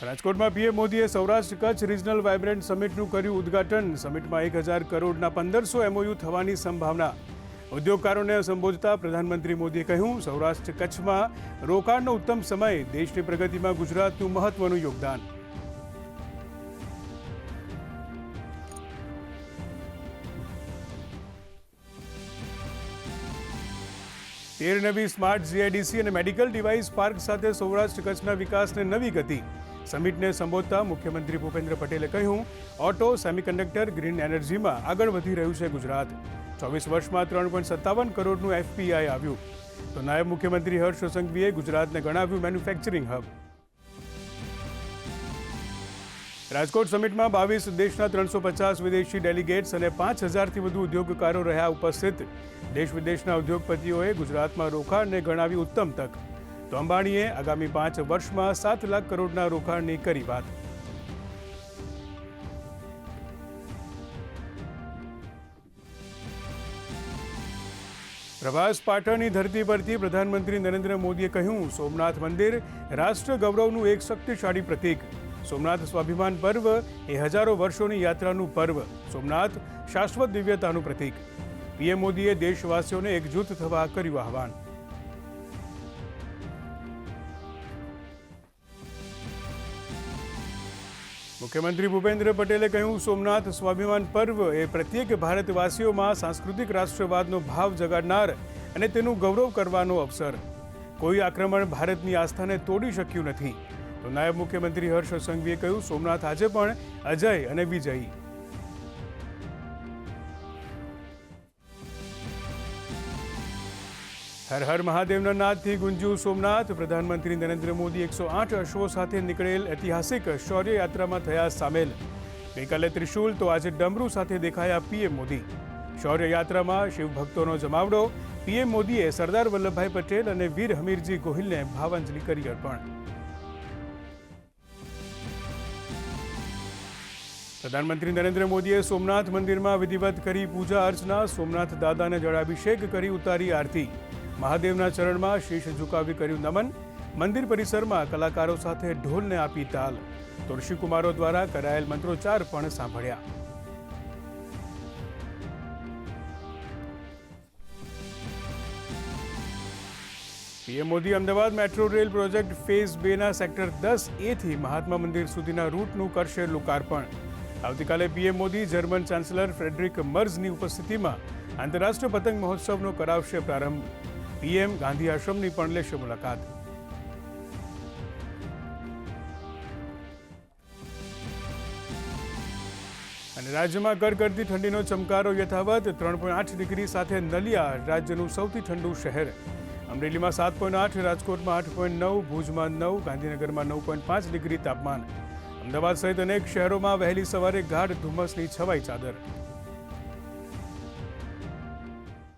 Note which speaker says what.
Speaker 1: રાજકોટમાં પીએમ મોદીએ Saurashtra Kutch regional vibrant સમિટનું કર્યું ઉદ્ઘાટન। સમિટમાં 1000 કરોડના 1500 MOU થવાની સંભાવના। ઉદ્યોગકારોને સંબોધતા પ્રધાનમંત્રી મોદીએ કહ્યું, સૌરાષ્ટ્ર કચ્છમાં રોકાણનો ઉત્તમ સમય, દેશની પ્રગતિમાં ગુજરાતનું મહત્વનું યોગદાન। તેર નવી સ્માર્ટ જીઆઈડીસી અને મેડિકલ ડિવાઇસ પાર્ક સાથે સૌરાષ્ટ્ર કચ્છના વિકાસને નવી ગતિ। સમિટને સંબોધતા મુખ્યમંત્રી ભૂપેન્દ્ર પટેલે કહ્યું, ઓટો, સેમિકન્ડક્ટર, ગ્રીન એનર્જીમાં આગળ વધી રહ્યું છે ગુજરાત। 24 વર્ષમાં 3.57 કરોડનું FPI આવ્યું। તો નાયબ મુખ્યમંત્રી હર્ષ સંઘવીએ ગુજરાતને ગણાવ્યું મેન્યુફેક્ચરિંગ હબ। રાજકોટ સમિટમાં 22 દેશના 350 વિદેશી ડેલિગેટ્સ અને 5000થી વધુ ઉદ્યોગકારો રહ્યા ઉપસ્થિત। દેશ વિદેશના ઉદ્યોગપતિઓએ ગુજરાતમાં રોકાણને ગણાવી ઉત્તમ તક। તો અંબાણીએ આગામી 5 વર્ષમાં 7 લાખ કરોડના રોકાણની કરી વાત। પ્રભાસ પાટણની ધરતી પરથી પ્રધાનમંત્રી નરેન્દ્ર મોદીએ કહ્યું, સોમનાથ મંદિર રાષ્ટ્ર ગૌરવનું એક શક્તિશાળી પ્રતીક। સોમનાથ સ્વાભિમાન પર્વ એ હજારો વર્ષોની યાત્રાનું પર્વ। સોમનાથ શાશ્વત દિવ્યતાનું પ્રતીક। પીએમ મોદીએ દેશવાસીઓને એકજૂથ થવા કર્યું આહવાન। મુખ્યમંત્રી ભૂપેન્દ્ર પટેલે કહ્યું, સોમનાથ સ્વાભિમાન પર્વ એ પ્રત્યેક ભારતવાસીઓમાં સાંસ્કૃતિક રાષ્ટ્રવાદનો ભાવ જગાડનાર અને તેનું ગૌરવ કરવાનો અવસર। કોઈ આક્રમણ ભારતની આસ્થાને તોડી શક્યું નથી। તો નાયબ મુખ્યમંત્રી હર્ષ સંઘવીએ કહ્યું, સોમનાથ આજે પણ અજય અને વિજયી। હર હર મહાદેવના નાદથી ગુંજ્યું સોમનાથ। પ્રધાનમંત્રી નરેન્દ્ર મોદી 108 અશ્વો સાથે નીકળેલ ઐતિહાસિક શૌર્ય યાત્રામાં થયા સામેલ। ગઈકાલે ત્રિશુલ તો આજે ડમરૂ સાથે દેખાયા પીએમ મોદી। શૌર્ય યાત્રામાં શિવભક્તોનો જમાવડો। પીએમ મોદીએ સરદાર વલ્લભભાઈ પટેલ અને વીર હમીરજી ગોહિલને ભાવાંજલિ કરી અર્પણ। પ્રધાનમંત્રી નરેન્દ્ર મોદીએ સોમનાથ મંદિરમાં વિધિવત કરી પૂજા અર્ચના। સોમનાથ દાદાને જળાભિષેક કરી ઉતારી આરતી। મહાદેવના ચરણમાં શીશ ઝુકાવી કર્યું નમન। મંદિર પરિસરમાં કલાકારો સાથે ઢોલને આપી તાલ। તો ઋષિકુમારો દ્વારા કરાયેલ મંત્રોચ્ચાર પણ સાંભળ્યા। PM Modi Ahmedabad metro rail project phase 2ના સેક્ટર 10A થી મહાત્મા મંદિર સુધીના રૂટનું કરશે લોકાર્પણ। આવતીકાલે PM Modi German chancellor Friedrich મર્ઝની ઉપસ્થિતિમાં આંતરરાષ્ટ્રીય પતંગ મહોત્સવનો કરાવશે પ્રારંભ। પીએમ ગાંધી આશ્રમની પણ લેશે મુલાકાત। અને રાજ્યમાં કડકડતી ઠંડીનો ચમકારો યથાવત। 3.8 ડિગ્રી સાથે નલિયા રાજ્યનું સૌથી ઠંડુ શહેર। અમરેલીમાં 7.8, રાજકોટમાં 8.9, ભુજમાં 9, ગાંધીનગરમાં 9.5 ડિગ્રી તાપમાન। અમદાવાદ સહિત અનેક શહેરોમાં વહેલી સવારે ગાઢ ધુમ્મસની છવાઈ ચાદર।